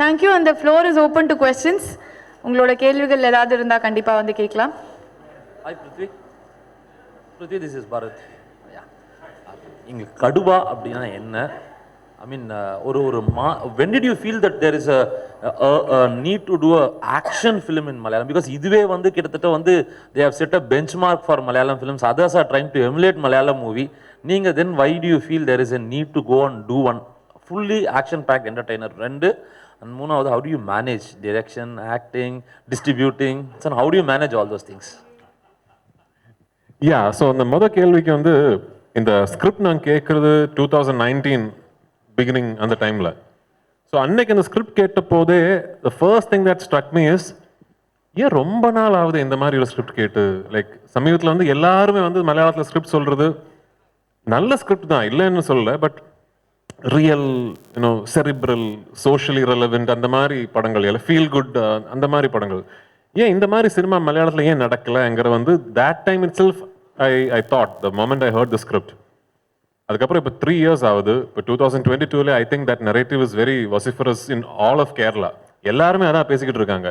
Thank you. அந்த floor is open to questions. உங்களோட கேள்விகள் ஏதாவது இருந்தால் கண்டிப்பாக வந்து கேட்கலாம். Hi Prithvi. Prithvi, this is Bharat. இங்கே கடுவா அப்படின்னா என்ன? ஐ மீன் ஒரு when did you feel that there is a need to do a action film in Malayalam? Because இதுவே வந்து கிட்டத்தட்ட வந்து they have set a benchmark for Malayalam films. Others are trying to emulate Malayalam movie. நீங்க then why do you feel there is a need to go and do one fully action packed entertainer? ரெண்டு and மூணாவது, how do you manage direction, acting, distributing? So how do you manage all those things? Yeah, so அந்த முதல் கேள்விக்கு வந்து இந்த script நான் கேட்குறது 2019 beginning அந்த டைமில். ஸோ அன்னைக்கு அந்த ஸ்கிரிப்ட் கேட்ட போதே the first thing that struck me is, ஏன் ரொம்ப நாள் ஆகுது இந்த மாதிரி ஒரு ஸ்கிரிப்ட் கேட்டு. லைக் சமீபத்தில் வந்து எல்லாருமே வந்து மலையாளத்தில் ஸ்கிரிப்ட் சொல்கிறது நல்ல ஸ்கிரிப்ட் தான், இல்லைன்னு சொல்லலை, but real cerebral socially relevant அந்த மாதிரி படங்கள், எல்லாம் ஃபீல் குட் அந்த மாதிரி படங்கள். ஏன் இந்த மாதிரி சினிமா மலையாளத்தில் ஏன் நடக்கலைங்கிற வந்து that time itself I thought the moment I heard the script. அதுக்கப்புறம் இப்போ 3 years ஆகுது. இப்போ 2022 I think that narrative is very vociferous in all of Kerala. எல்லாருமே அதான் பேசிக்கிட்டு இருக்காங்க.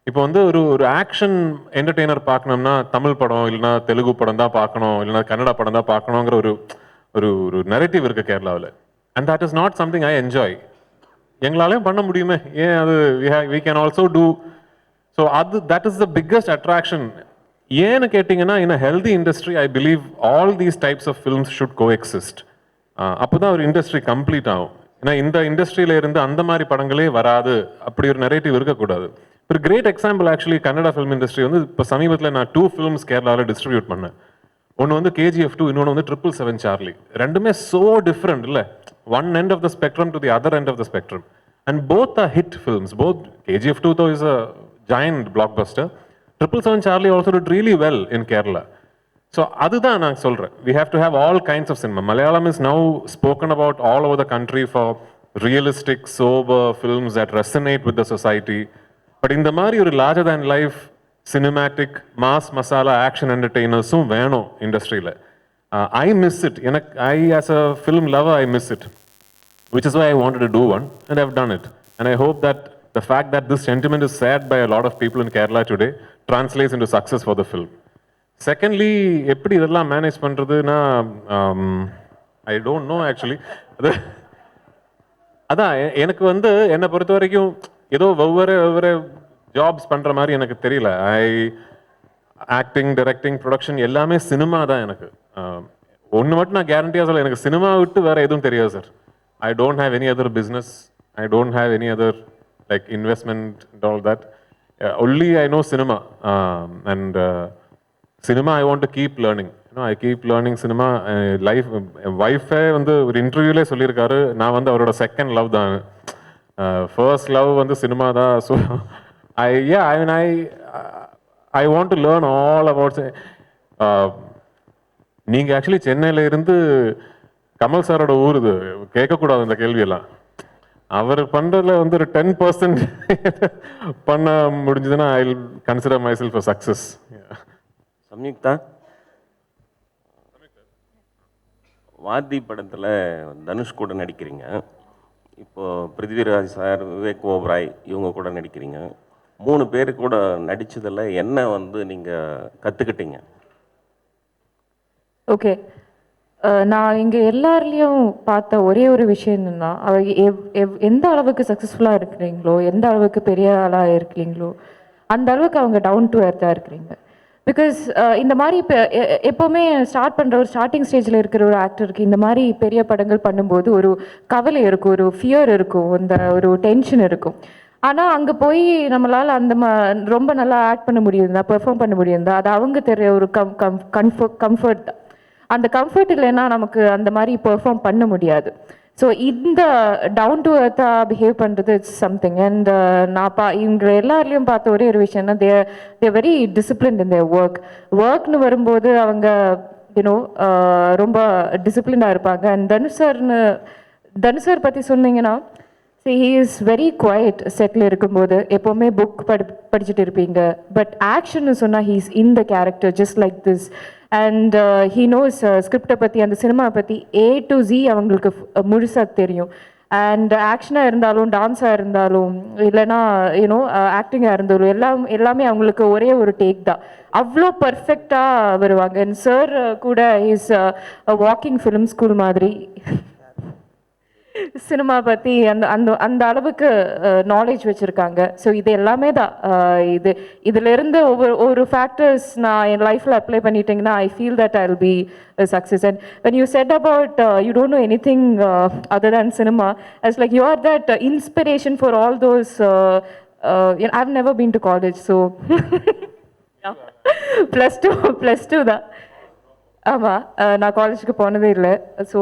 இப்போ வந்து ஒரு ஆக்ஷன் என்டர்டெய்னர் பார்க்கணும்னா தமிழ் படம் இல்லைன்னா தெலுங்கு படம் தான் பார்க்கணும், இல்லைன்னா கன்னடா படம் தான் பார்க்கணுங்கிற ஒரு நரேட்டிவ் இருக்கு கேரளாவில். And that is not something I enjoy. எங்களாலையும் பண்ண முடியுமே, ஏன் அது we can also do. So that is the biggest attraction. ஏன்னு கேட்டிங்கன்னா, in a healthy industry I believe all these types of films should coexist. அப்போ தான் ஒரு இண்டஸ்ட்ரி கம்ப்ளீட் ஆகும். ஏன்னா இந்த இண்டஸ்ட்ரியில இருந்து அந்த மாதிரி படங்களே வராது, அப்படி ஒரு நரேட்டிவ் இருக்கக்கூடாது. ஒரு great example actually Kannada film industry வந்து இப்போ சமீபத்தில் நான் 2 films கேரளாவில் டிஸ்ட்ரிபியூட் பண்ணேன். ஒன்று வந்து KGF 2, இன்னொன்று வந்து 777 சார்லி. ரெண்டுமே ஸோ டிஃப்ரெண்ட் இல்லை, one end of the spectrum to the other end of the spectrum, and both are hit films. Both KGF 2 though is a giant blockbuster. 777 Charlie also did really well in Kerala. So அதுதான் நான் சொல்றேன், we have to have all kinds of cinema. Malayalam is now spoken about all over the country for realistic, sober films that resonate with the society. But இந்த மாதிரி ஒரு larger than life cinematic mass masala action entertainers-உம் வேணும் இண்டஸ்ட்ரியில். I miss it. I as a film lover I miss it, which is why I wanted to do one, and I've done it. And I hope that the fact that this sentiment is shared by a lot of people in Kerala today translates into success for the film. Secondly, எப்படி இதெல்லாம் manage பண்ணுறதுன்னா, I don't know actually. அதான் எனக்கு வந்து என்னை பொறுத்த வரைக்கும் ஏதோ ஒவ்வொரு ஜாப்ஸ் பண்ணுற மாதிரி எனக்கு தெரியல. ஆக்டிங், டைரக்டிங், ப்ரொடக்ஷன் எல்லாமே சினிமா தான் எனக்கு. ஒன்று மட்டும் நான் கேரண்டியாக சொல்ல, எனக்கு சினிமா விட்டு வேறு எதுவும் தெரியாது sir. I don't have any other business. I don't have any other like investment and all that. Only I know cinema, and cinema I want to keep learning. I keep learning cinema. Life, wife வந்து ஒரு இன்டர்வியூலே சொல்லியிருக்காரு, நான் வந்து அவரோட second love தான். First love வந்து cinema தான். So I want to learn all about. நீங்கள் ஆக்சுவலி சென்னையில் இருந்து கமல் சாரோட ஊர் இது கேட்கக்கூடாது இந்த கேள்வியெல்லாம். அவர் பண்ணுறதுல வந்து ஒரு 10% பண்ண முடிஞ்சதுன்னா I will consider my self a success. Samyuktha, வாதி படத்தில் தனுஷ் கூட நடிக்கிறீங்க. இப்போது பிருத்விராஜ் சார், விவேக், ஓபராய் இவங்க கூட நடிக்கிறீங்க. 3 பேர் கூட நடித்ததில் என்ன வந்து நீங்கள் கற்றுக்கிட்டீங்க? ஓகே, நான் இங்கே எல்லாருலேயும் பார்த்த ஒரே ஒரு விஷயம் என்னென்னா, எந்த அளவுக்கு சக்ஸஸ்ஃபுல்லாக இருக்கிறீங்களோ, எந்த அளவுக்கு பெரிய ஆளாக இருக்கிறீங்களோ, அந்த அளவுக்கு அவங்க டவுன் டு எர்த்தாக இருக்கிறீங்க. பிகாஸ் இந்த மாதிரி இப்போ எப்போவுமே ஸ்டார்ட் பண்ணுற ஒரு ஸ்டார்டிங் ஸ்டேஜில் இருக்கிற ஒரு ஆக்டருக்கு இந்த மாதிரி பெரிய படங்கள் பண்ணும்போது ஒரு கவலை இருக்கும், ஒரு ஃபியர் இருக்கும், அந்த ஒரு டென்ஷன் இருக்கும். ஆனால் அங்கே போய் நம்மளால் ரொம்ப நல்லா ஆக்ட் பண்ண முடியுதா, பெர்ஃபார்ம் பண்ண முடியுதா, அது அவங்க தெரிய ஒரு கம்ஃபர்ட். அந்த கம்ஃபர்ட் இல்லைன்னா நமக்கு அந்த மாதிரி பெர்ஃபார்ம் பண்ண முடியாது. ஸோ இந்த டவுன் டு எர்த்தாக பிஹேவ் பண்ணுறது இட்ஸ் சம்திங். அண்ட் நான் இவங்க எல்லாருலேயும் பார்த்த ஒரே ஒரு விஷயம்னா, தே வெரி டிசிப்ளின்ட் இன் தேர் ஒர்க்னு வரும்போது அவங்க ரொம்ப டிசிப்ளினாக இருப்பாங்க. அண்ட் தனுஷ் சார் பற்றி சொன்னீங்கன்னா, he is very quiet settle இருக்கும்போது. எப்போவுமே புக் படிச்சுட்டு இருப்பீங்க, பட் ஆக்ஷன்னு சொன்னால் he is in the character just like this. And he knows ஸ்கிரிப்டை பற்றி, அந்த சினிமா பற்றி A to Z அவங்களுக்கு முழுசாக தெரியும். அண்ட் ஆக்ஷனாக இருந்தாலும் டான்ஸாக இருந்தாலும் இல்லைனா யூனோ ஆக்டிங்காக இருந்தாலும் எல்லாமே அவங்களுக்கு ஒரே ஒரு டேக் தான். அவ்வளோ பர்ஃபெக்டாக வருவாங்க. அண்ட் சார் கூட இஸ் வாக்கிங் ஃபிலிம் ஸ்கூல் மாதிரி சினிமா பற்றி அந்த அந்த அந்த அளவுக்கு நாலேஜ் வச்சுருக்காங்க. ஸோ இது எல்லாமே தான். இதிலிருந்து ஒரு ஃபேக்டர்ஸ் நான் என் லைஃப்பில் அப்ளை பண்ணிட்டீங்கன்னா I feel that I will be success. And when you said about you don't know anything other than cinema, it's like you are that inspiration for all those I've never been to college, so +2 தான். ஆமாம், நான் காலேஜுக்கு போனதே இல்லை. So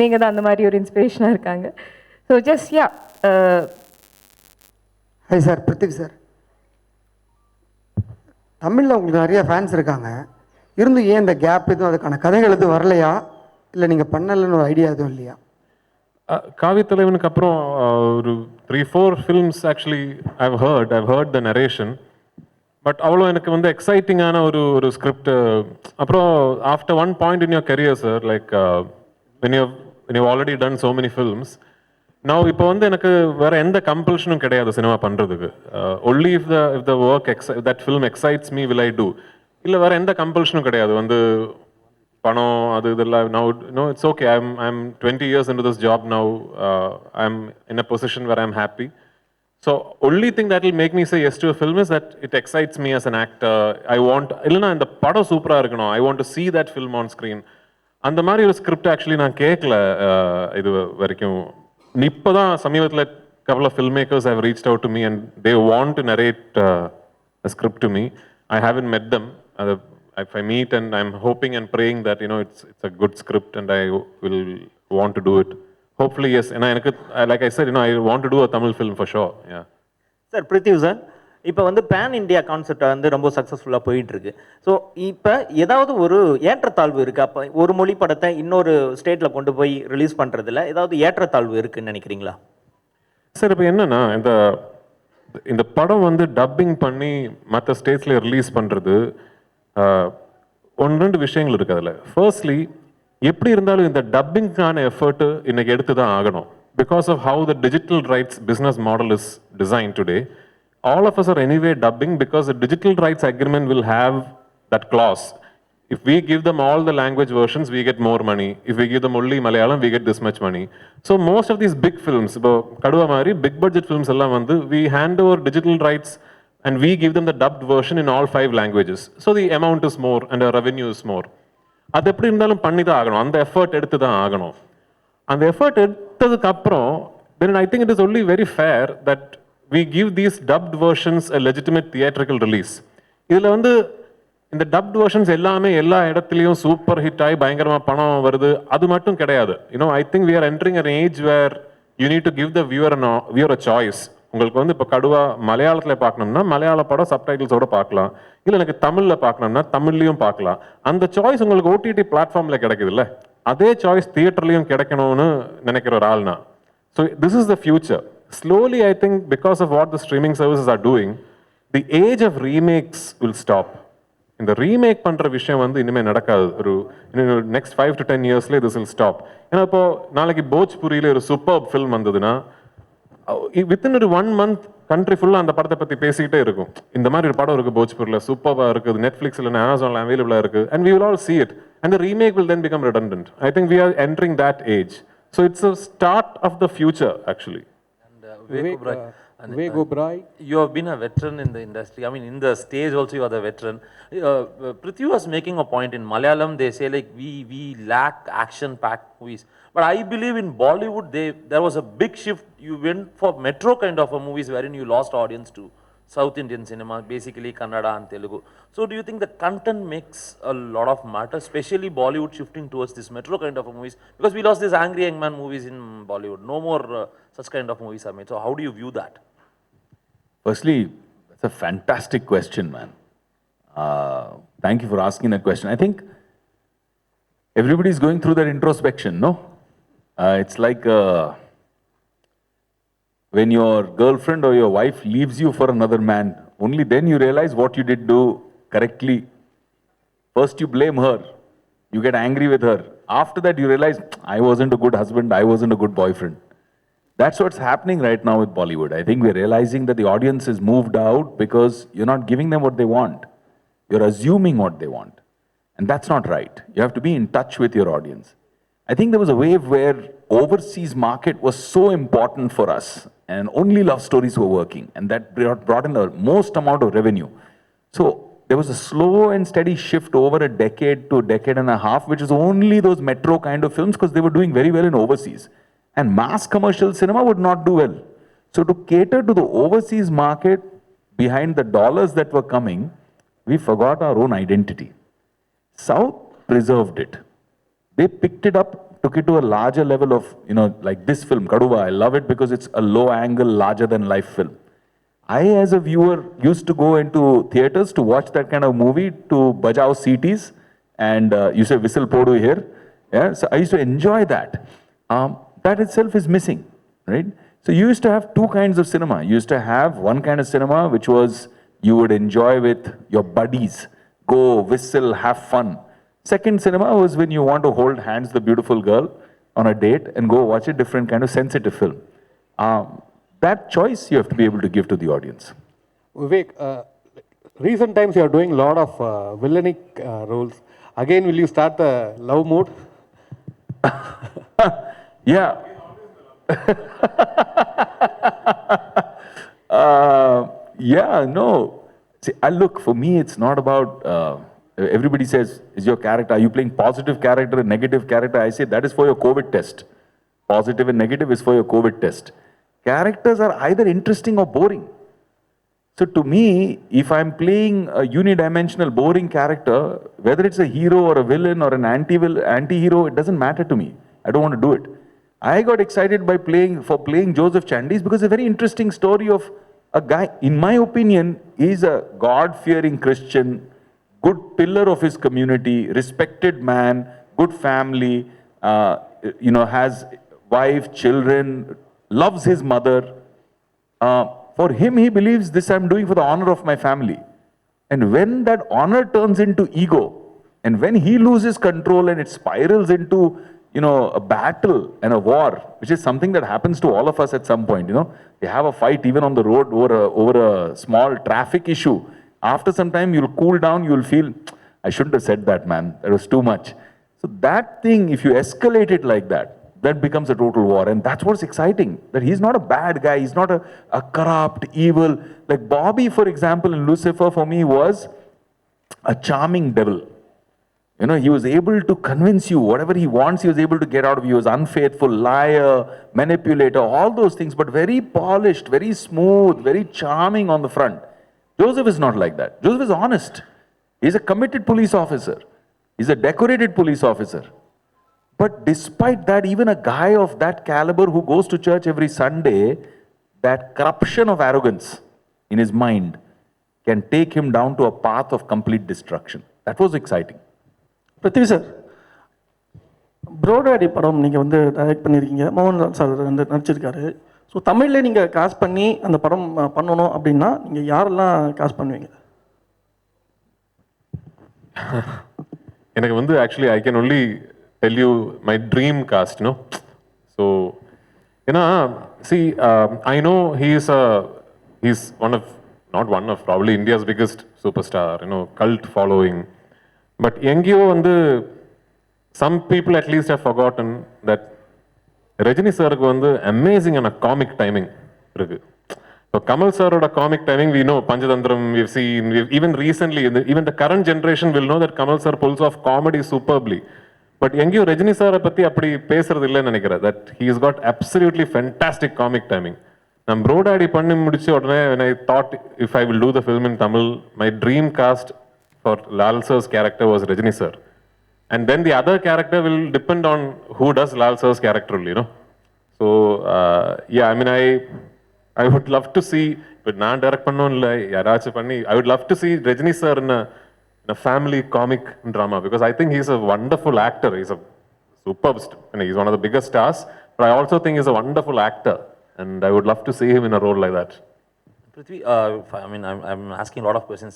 நீங்கள் தான் அந்த மாதிரி ஒரு இன்ஸ்பிரேஷனாக இருக்காங்க. So just yeah. Hi sir, Prithvi sir. தமிழில் உங்களுக்கு நிறைய ஃபேன்ஸ் இருக்காங்க, இருந்து ஏன் இந்த கேப் எதுவும் அதுக்கான கதைகள் எதுவும் வரலையா, இல்லை நீங்கள் பண்ணலன்னு ஒரு ஐடியா எதுவும் இல்லையா? காவி தலைவனுக்கு அப்புறம் ஒரு 3-4 films actually I've heard the narration. But அவ்வளோ எனக்கு வந்து எக்ஸைட்டிங்கான ஒரு ஸ்கிரிப்ட். அப்புறம் after one point in your career sir, like when you've already done so many films, now இப்போ வந்து எனக்கு வேற எந்த கம்பல்ஷனும் கிடையாது சினிமா பண்ணுறதுக்கு. only if the work that film excites me will I do. இல்லை வேற எந்த கம்பல்ஷனும் கிடையாது. வந்து பணம் அது இதெல்லாம் now no, it's okay. I'm 20 years into this job now. I'm in a position where I'm happy. So only thing that will make me say yes to a film is that it excites me as an actor. I want இல்லைனா இந்த படம் சூப்பராக இருக்கணும், I want to see that film on screen. அந்த மாதிரி ஒரு script actually நான் கேட்கல இது வரைக்கும். இப்போ தான் சமீபத்தில் couple of filmmakers have reached out to me and they want to narrate a script to me. I haven't met them. If I meet, and I'm hoping and praying that it's a good script and I will want to do it. Hopefully, yes. And like I said, I want to do a Tamil film for sure. Yeah. Sir, Prithvi sir, இப்போ வந்து pan India கான்செப்டை வந்து ரொம்ப சக்ஸஸ்ஃபுல்லாக போயிட்டு இருக்கு. So இப்போ ஏதாவது ஒரு ஏற்றத்தாழ்வு இருக்கா? அப்போ ஒரு மொழி படத்தை இன்னொரு ஸ்டேட்டில் கொண்டு போய் ரிலீஸ் பண்ணுறதுல ஏதாவது ஏற்றத்தாழ்வு இருக்குன்னு நினைக்கிறீங்களா? சார், இப்போ என்னன்னா இந்த படம் வந்து டப்பிங் பண்ணி மற்ற ஸ்டேட்ஸில் ரிலீஸ் பண்ணுறது 1-2 விஷயங்கள் இருக்குது அதில். ஃபர்ஸ்ட்லி, எப்படி இருந்தாலும் இந்த டப்பிங்கான எஃபர்ட்டு இன்னைக்கு எடுத்து தான் ஆகணும். Because of how the digital rights business model is design today, all of us are anyway dubbing because the digital rights agreement will have that clause. If we give them all the language versions, we get more money. If we give them only Malayalam, we get this much money. So most of these big films, Kaduva mari big budget films ellam vandu we hand over digital rights and we give them the dubbed version in all 5 languages. So the amount is more and the revenue is more. அது எப்படி இருந்தாலும் பண்ணி தான் ஆகணும், அந்த effort எடுத்து தான் ஆகணும். அந்த எஃபர்ட் எடுத்ததுக்கு அப்புறம் then I think it is only very fair that we give these dubbed versions a legitimate theatrical release. இதில் வந்து இந்த டப்ட் வெர்ஷன்ஸ் எல்லாமே எல்லா இடத்துலையும் சூப்பர் ஹிட் ஆகி பயங்கரமாக பணம் வருது, அது மட்டும் கிடையாது. I think we are entering an age where you need to give the viewer a choice. உங்களுக்கு வந்து இப்போ கடுவா மலையாளத்தில் பார்க்கணும்னா மலையாள படம் சப்டைட்டில்ஸோட பார்க்கலாம், இல்லை எனக்கு தமிழில் பார்க்கணும்னா தமிழ்லையும் பார்க்கலாம். அந்த சாய்ஸ் உங்களுக்கு ஓடிடி பிளாட்ஃபார்மில் கிடைக்குதுல்ல, அதே சாய்ஸ் தியேட்டர்லையும் கிடைக்கணும்னு நினைக்கிற ஒரு ஆள்னா. So this is the future. Slowly, I think, because of what the streaming services are doing, the age of remakes will stop. இந்த ரீமேக் பண்ணுற விஷயம் வந்து இனிமேல் நடக்காது. ஒரு next 5 to 10 yearsலேயே this will stop. ஏன்னா இப்போ நாளைக்கு போஜ்புரியில் ஒரு சூப்பர் ஃபில்ம் வந்ததுன்னா வித்தின் ஒரு 1 month கண்ட்ரி ஃபுல்லாக அந்த படத்தை பற்றி பேசிக்கிட்டே இருக்கும். இந்த மாதிரி ஒரு படம் இருக்குது போஜ்பூரில், சூப்பராக இருக்குது, நெட்ஃப்ளிக்ஸில் அமேசானில் அவைலபிளாக இருக்குது, and we will all see it. And the remake will then become redundant. I think we are entering that age. So it's a start of the future, actually. Vivek Oberoi, you have been a veteran in the industry. I mean, in the stage also you are the veteran. Prithvi was making a point. In Malayalam, they say like we lack action-packed movies. But I believe in Bollywood, there was a big shift. You went for metro kind of a movies wherein you lost audience to South Indian cinema, basically Kannada and Telugu. So do you think the content makes a lot of matter, especially Bollywood shifting towards this metro kind of movies? Because we lost these angry young man movies in Bollywood. No more such kind of movies are made. So how do you view that? firstly, that's a fantastic question, man. Thank you for asking that question. I think everybody is going through that introspection, no? It's like when your girlfriend or your wife leaves you for another man, only then you realize what you did do correctly. First you blame her, you get angry with her. After that you realize, I wasn't a good husband, I wasn't a good boyfriend. That's what's happening right now with Bollywood. I think we're realizing that the audience is moved out because you're not giving them what they want. You're assuming what they want. And that's not right. You have to be in touch with your audience. I think there was a wave where overseas market was so important for us and only love stories were working, and that brought in the most amount of revenue. So there was a slow and steady shift over a decade to a decade and a half, which is only those metro kind of films because they were doing very well in overseas. And mass commercial cinema would not do well. So to cater to the overseas market, behind the dollars that were coming, we forgot our own identity. South preserved it. They picked it up, took it to a larger level of, like this film, Kaduva. I love it because it's a low angle, larger than life film. I, as a viewer, used to go into theaters to watch that kind of movie, to bajao CTs, and you say whistle podu here. Yeah, so I used to enjoy that. That itself is missing, right? So you used to have two kinds of cinema. You used to have one kind of cinema which was you would enjoy with your buddies, go, whistle, have fun. Second cinema was when you want to hold hands with the beautiful girl on a date and go watch a different kind of sensitive film. That choice you have to be able to give to the audience. Vivek, recent times you are doing a lot of villainic roles. Again, will you start the love mode? Yeah. Yeah, no. See, look, for me, it's not about, everybody says, is your character, are you playing positive character and negative character? I say that is for your COVID test. Positive and negative is for your COVID test. Characters are either interesting or boring. So to me, if I'm playing a unidimensional, boring character, whether it's a hero or a villain or an anti-hero, it doesn't matter to me. I don't want to do it. I got excited by playing Joseph Chandis because it's a very interesting story of a guy, in my opinion, he's a God-fearing Christian, good pillar of his community, respected man, good family, has wife, children, loves his mother. For him, he believes this I'm doing for the honor of my family. And when that honor turns into ego, and when he loses control and it spirals into, a battle and a war, which is something that happens to all of us at some point, They have a fight even on the road over a small traffic issue. After some time, you'll cool down, you'll feel, I shouldn't have said that, man. That was too much. So that thing, if you escalate it like that, that becomes a total war. And that's what's exciting, that he's not a bad guy. He's not a corrupt, evil. Like Bobby, for example, in Lucifer, for me, was a charming devil. He was able to convince you whatever he wants, he was able to get out of you. He was unfaithful, liar, manipulator, all those things, but very polished, very smooth, very charming on the front. Joseph is not like that. Joseph is honest. He's a committed police officer. He's a decorated police officer. But despite that, even a guy of that caliber who goes to church every Sunday, that corruption of arrogance in his mind can take him down to a path of complete destruction. That was exciting. Prithvi sir, Oberoi படம் நீங்கள் direct பண்ணியிருக்கீங்க, மோகன் sir நடிச்சிருக்காரு. So தமிழில் நீங்கள் cost பண்ணி அந்த படம் பண்ணணும் அப்படின்னா நீங்கள் யாரெல்லாம் காஸ்ட் பண்ணுவீங்க? எனக்கு actually I can only tell you my dream cast, So, see, I know he's probably India's biggest superstar, cult following. But some people at least have forgotten that Rajini sir amazing and a comic timing. So Kamal sir a comic timing, we know Panchadantram, we've seen, even recently, even the current generation will know that Kamal sir pulls off comedy superbly. But Rajini sir patti appadi pesradhu illa nenikira, that he's got absolutely fantastic comic timing. Nam Bro Daddy panni mudichu odane, when I thought if I will do the film in Tamil, my dream cast for Lal sir's character was Rajini sir. And then the other character will depend on who does Lal sir's character only, So, I would love to see, but naan direct pannonilla, yarachu panni, I would love to see Rajini sir in a family comic drama, because I think he's a wonderful actor. He's a superb, he's one of the biggest stars, but I also think he's a wonderful actor, and I would love to see him in a role like that. Prithvi, I'm asking a lot of questions.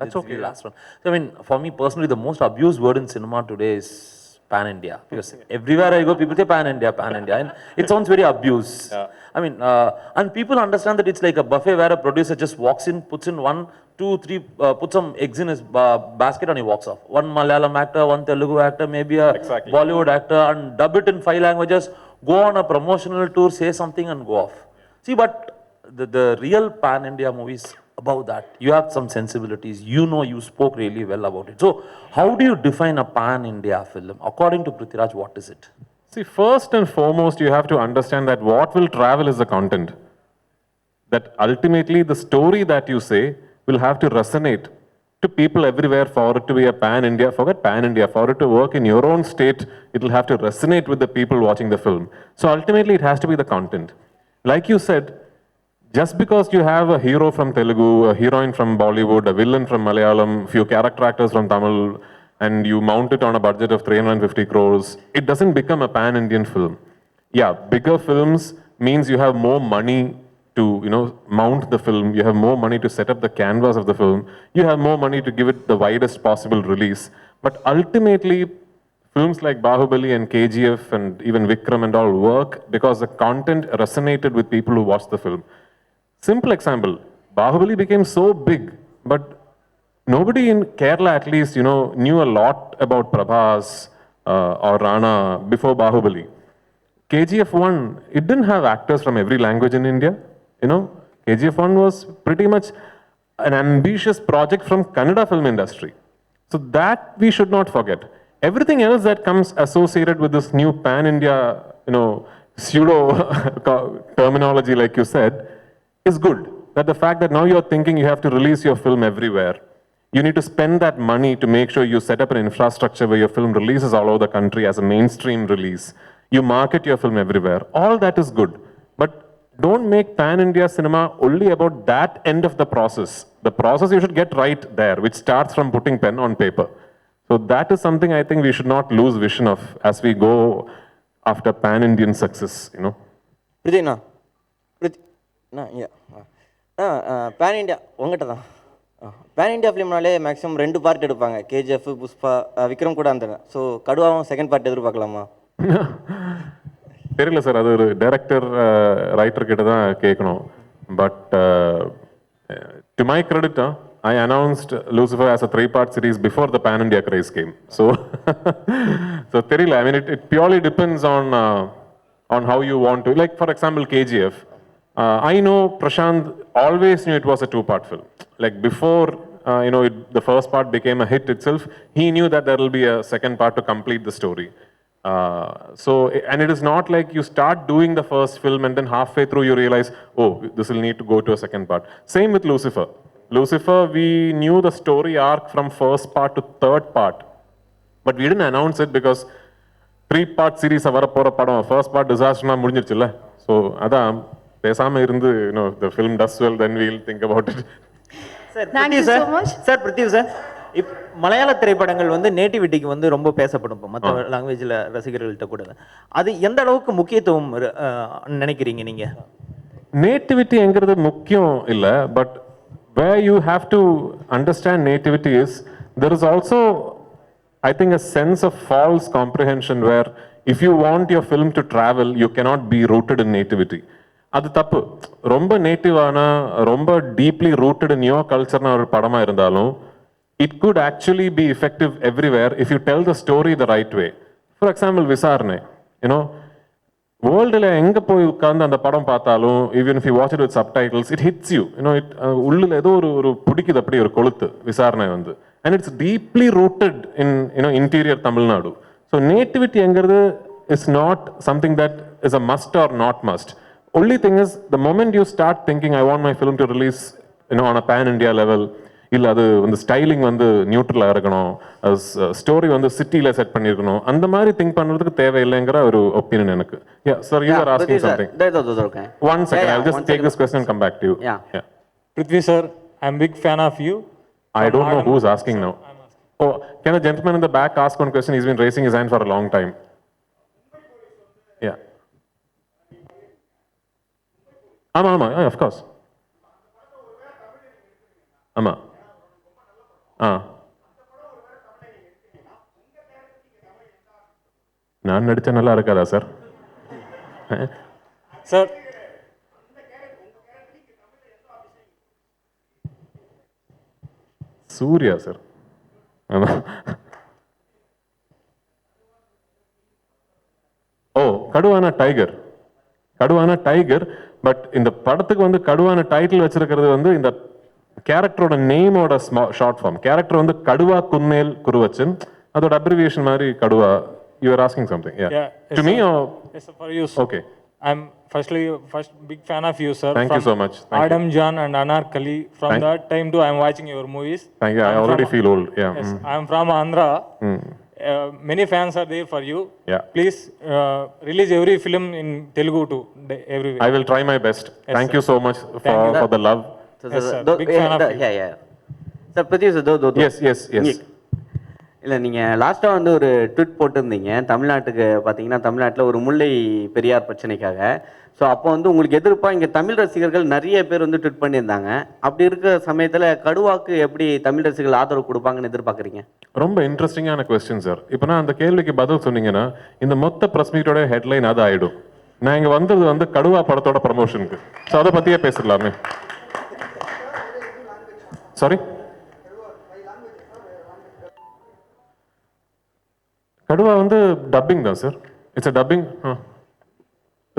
That's okay. Last one. So, for me personally, the most abused word in cinema today is pan India, because everywhere I go, people say pan India, and it sounds very abuse. I mean, and people understand that it's like a buffet where a producer just walks in, puts in 1, 2, 3, puts some eggs in his basket and he walks off. One Malayalam actor, one Telugu actor, maybe a Bollywood actor, and dub it in 5 languages, go on a promotional tour, say something and go off. See, but the real pan India movies, above that, you have some sensibilities, you spoke really well about it. So how do you define a pan India film? According to Prithviraj, what is it? See, first and foremost, you have to understand that what will travel is the content. That ultimately the story that you say will have to resonate to people everywhere for it to be a pan India. Forget pan India, for it to work in your own state, it will have to resonate with the people watching the film. So ultimately it has to be the content. Like you said, just because you have a hero from Telugu, a heroine from Bollywood, a villain from Malayalam, few character actors from Tamil, and you mount it on a budget of 350 crores, it doesn't become a pan-Indian film. Yeah, bigger films means you have more money to, mount the film, you have more money to set up the canvas of the film, you have more money to give it the widest possible release. But ultimately, films like Bahubali and KGF and even Vikram and all work because the content resonated with people who watched the film. Simple example, Bahubali became so big, but nobody in Kerala at least, knew a lot about Prabhas or Rana before Bahubali. KGF 1, it didn't have actors from every language in India. KGF 1 was pretty much an ambitious project from Kannada film industry. So that we should not forget. Everything else that comes associated with this new pan-India, pseudo terminology like you said, is good. That the fact that now you're thinking you have to release your film everywhere. You need to spend that money to make sure you set up an infrastructure where your film releases all over the country as a mainstream release. You market your film everywhere. All that is good. But don't make pan-India cinema only about that end of the process. The process you should get right there, which starts from putting pen on paper. So that is something I think we should not lose vision of as we go after pan-Indian success, Prithviraj, pan India உங்ககிட்ட தான் pan India ஃபிலிம்னாலே maximum 2 part எடுப்பாங்க, KGF, Pushpa, Vikram கூட அந்த. So கடுவாவும் second part எதிர்பார்க்கலாமா? தெரியல சார், அது ஒரு டைரக்டர் ரைட்டர் கிட்ட தான் கேட்கணும். But to my credit, I announced Lucifer as a 3-part series before the Pan India craze came. So, I mean, it purely depends on how you want to. Like, for example, KGF. I know Prashant always knew it was a 2-part film. Like before, the first part became a hit itself, he knew that there will be a second part to complete the story. And it is not like you start doing the first film and then halfway through you realize, oh, this will need to go to a second part. Same with Lucifer. Lucifer, we knew the story arc from first part to third part, but we didn't announce it because 3-part series வரப்போற படம் first part disaster na முடிஞ்சிருச்சுல்ல. So அதான் பேசாம இருந்து, the film does well, then we'll think about it. Sir, Thank you so much. Sir, Prithviraj sir, மலையாள திரைப்படங்கள் நேட்டிவிட்டிக்கு ரொம்ப பேசப்படும் இப்போ மற்ற லாங்குவேஜில் ரசிகர்கள்ட்ட கூட. அது எந்த அளவுக்கு முக்கியத்துவம் நினைக்கிறீங்க நீங்க? நேட்டிவிட்டிங்கிறது முக்கியம் இல்லை, but where you have to understand nativity is, there is also, I think, a sense of false comprehension where if you want your film to travel, you cannot be rooted in nativity. அது தப்பு. ரொம்ப நேட்டிவான, ரொம்ப deeply rooted in your கல்ச்சர்னா ஒரு படமா இருந்தாலும் it could actually be effective everywhere if you tell the story the right way. For example, விசாரணை, வேர்ல்டில் எங்கே போய் உட்கார்ந்து அந்த படம் பார்த்தாலும், even if you watch it with subtitles, it hits you. உள்ளில் ஏதோ ஒரு பிடிக்குது, அப்படி ஒரு கொளுத்து விசாரணை and it's deeply rooted in interior Tamil Nadu. So nativity is not something that is a must or not must. Only thing is, the moment you start thinking I want my film to release on a pan India level, இல்ல அது styling நியூட்ரலா இருக்கணும், story சிட்டில set பண்ணிருக்கணும், அந்த மாதிரி think பண்றதுக்கு தேவையில்லைங்கிற ஒரு opinion எனக்கு. Yeah, sir, you are asking something. Okay. One second, I'll just take this question and come back to you. Yeah. Prithvi sir, I'm big fan of you. I don't know who's asking now. Oh, can the gentleman in the back ask one question? He's been raising his hand for a long time. Yeah. Ama, yeah, of course. Ama. நான் நடிச்சா நல்லா இருக்காதா sir? Sir Suriya sir. ஓ, கடுவானா tiger. கடுவானா tiger. But இந்த படத்துக்கு வந்து கடுவான டைட்டில் வச்சிருக்கிறது வந்து இந்த கேரக்டரோட நேமோட ஷார்ட் ஃபார்ம். கேரக்டர் வந்து கடுவா குன்னேல் குருவச்சன். அதோட அப்ரிவியேஷன் மாதிரி Kathua. You are asking something, yeah. To me or? Yes, sir, for you. Okay. I'm first big fan of you, sir. Thank you so much. Thank Adam John and Anarkali. From that time to I'm watching your movies. Thank you. I already feel old. Yeah. Yes, I'm from Andhra. Many fans are there for you. Yeah. Please release every film in Telugu too. Everywhere. I will try my best. Yes, Thank sir. you so much for the love. Yes, sir. Big fan of you. Sir Pradeep sir Yes, yes, yes. இல்லை நீங்கள் லாஸ்ட்டாக வந்து ஒரு tweet போட்டிருந்தீங்க தமிழ்நாட்டுக்கு பார்த்தீங்கன்னா தமிழ்நாட்டில் ஒரு முல்லை பெரியார் பிரச்சனைக்காக. ஸோ அப்போ வந்து உங்களுக்கு எதிர்ப்பாக இங்கே தமிழ் ரசிகர்கள் நிறைய பேர் வந்து ட்விட் பண்ணியிருந்தாங்க. அப்படி இருக்கிற சமயத்தில் கடுவாக்கு எப்படி தமிழ் ரசிகர்கள் ஆதரவு கொடுப்பாங்கன்னு எதிர்பார்க்குறீங்க? ரொம்ப இன்ட்ரெஸ்டிங்கான கொஸ்டின் சார். இப்போ நான் அந்த கேள்விக்கு பதில் சொன்னீங்கன்னா இந்த மொத்த ப்ரெஸ் மீட்டோட ஹெட்லைன் அது ஆகிடும். நான் இங்கே வந்தது வந்து கடுவா படத்தோட ப்ரமோஷனுக்கு. ஸோ அதை பற்றியே பேசலாமே. சாரி, கடுவா வந்து டப்பிங் தான் சார். இட்ஸ் அ டப்பிங்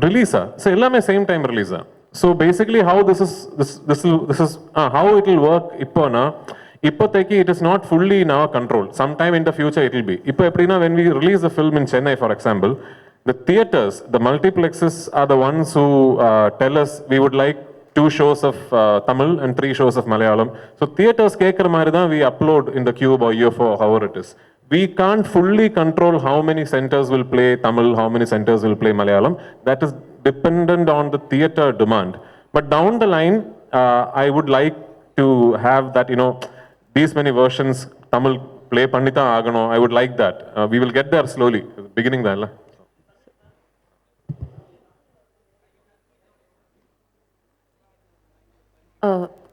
ரிலீஸா? ஸோ எல்லாமே சேம் டைம் ரிலீஸா? So basically how this is how it will work. இப்போனா இப்போதைக்கு it is not fully in our control. Some time in the future it will be. இப்போ எப்படின்னா when we release the film in Chennai for example, the theaters, the multiplexes are the ones who tell us we would like 2 shows of Tamil and 3 shows of Malayalam. So theaters கேட்குற மாதிரி தான் we upload in the Cube or UFO or however it is. We can't fully control how many centers will play Tamil, how many centers will play Malayalam. That is dependent on the theater demand. But down the line, I would like to have that, these many versions Tamil play pannitha agano. I would like that. We will get there slowly. Beginning da illa.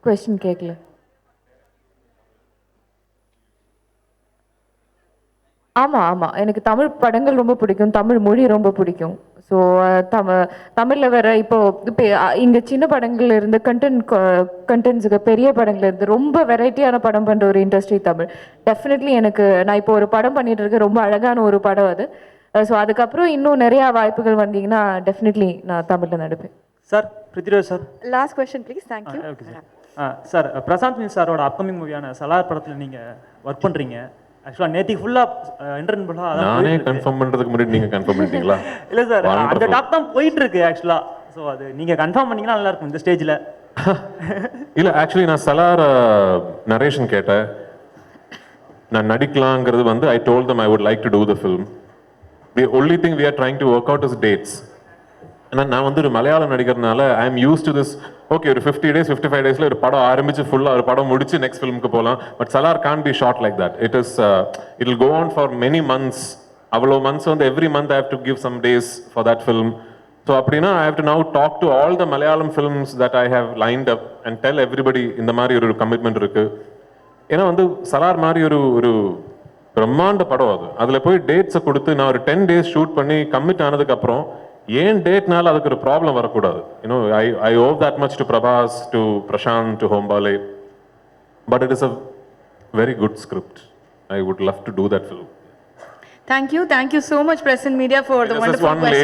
Question கேட்கல. ஆமாம், எனக்கு தமிழ் படங்கள் ரொம்ப பிடிக்கும், தமிழ் மொழி ரொம்ப பிடிக்கும். So தமிழில் வர இப்போ இங்கே சின்ன படங்கள்ல இருந்து கண்டென்ட்ஸுக்கு பெரிய படங்கள்ல இருந்து ரொம்ப வெரைட்டியான படம் பண்ணுற ஒரு இண்டஸ்ட்ரி தமிழ். டெஃபினெட்லி எனக்கு நான் இப்போ ஒரு படம் பண்ணிட்டு இருக்கேன், ரொம்ப அழகான ஒரு படம் அது. ஸோ அதுக்கப்புறம் இன்னும் நிறையா வாய்ப்புகள் வந்தீங்கன்னா டெஃபினெட்லி நான் தமிழில் நடிப்பேன். Sir Prithviraj sir, last question please. Thank you. Okay sir. Sir Prashanth Neel சாரோட அப்கமிங் மூவியான சலார் படத்தில் நீங்கள் ஒர்க் பண்ணுறீங்க. ஆக்சுவலாக நேற்றுக்கு ஃபுல்லாக இன்டர்வியூ நானே கன்ஃபார்ம் பண்ணுறதுக்கு முன்னாடி நீங்கள் கன்ஃபார்ம் பண்ணிட்டீங்களா? இல்லை சார், அந்த டாக் தான் போயிட்டு இருக்கு ஆக்சுவலாக. ஸோ அது நீங்கள் கன்ஃபார்ம் பண்ணீங்கன்னா நல்லா இருக்கும் இந்த ஸ்டேஜில். இல்லை, ஆக்சுவலி நான் சலார் நரேஷன் கேட்டேன். நான் நடிக்கலாங்கிறது வந்து I told them I would like to do the film. The only thing we are trying to work out is dates. ஏன்னா நான் வந்து ஒரு மலையாளம் நடிக்கிறதுனால I am used to this. Okay, ஒரு 50 days 55 daysல ஒரு படம் ஆரம்பிச்சு ஃபுல்லாக ஒரு படம் முடிச்சு நெக்ஸ்ட் ஃபிலிமுக்கு போகலாம். But Salaar can't be shot like that. It will go on for many months. அவ்வளோ months வந்து every month I have to give some days for that film. So அப்படின்னா I have to now talk to all the Malayalam films that I have lined up and tell everybody இந்த மாதிரி ஒரு commitment இருக்கு. ஏன்னா வந்து சலார் மாதிரி ஒரு பிரம்மாண்ட படம் அது. அதில் போய் டேட்ஸை கொடுத்து நான் ஒரு 10 days ஷூட் பண்ணி கமிட் ஆனதுக்கப்புறம் ஏன் டேட்னால அதுக்கு ஒரு ப்ராப்ளம் வரக்கூடாது. I owe that much to Prabhas, to Prashant, to Hombale. But it is a very good script. I would love to do that film. Thank you so much, Press and Media, for the wonderful questions.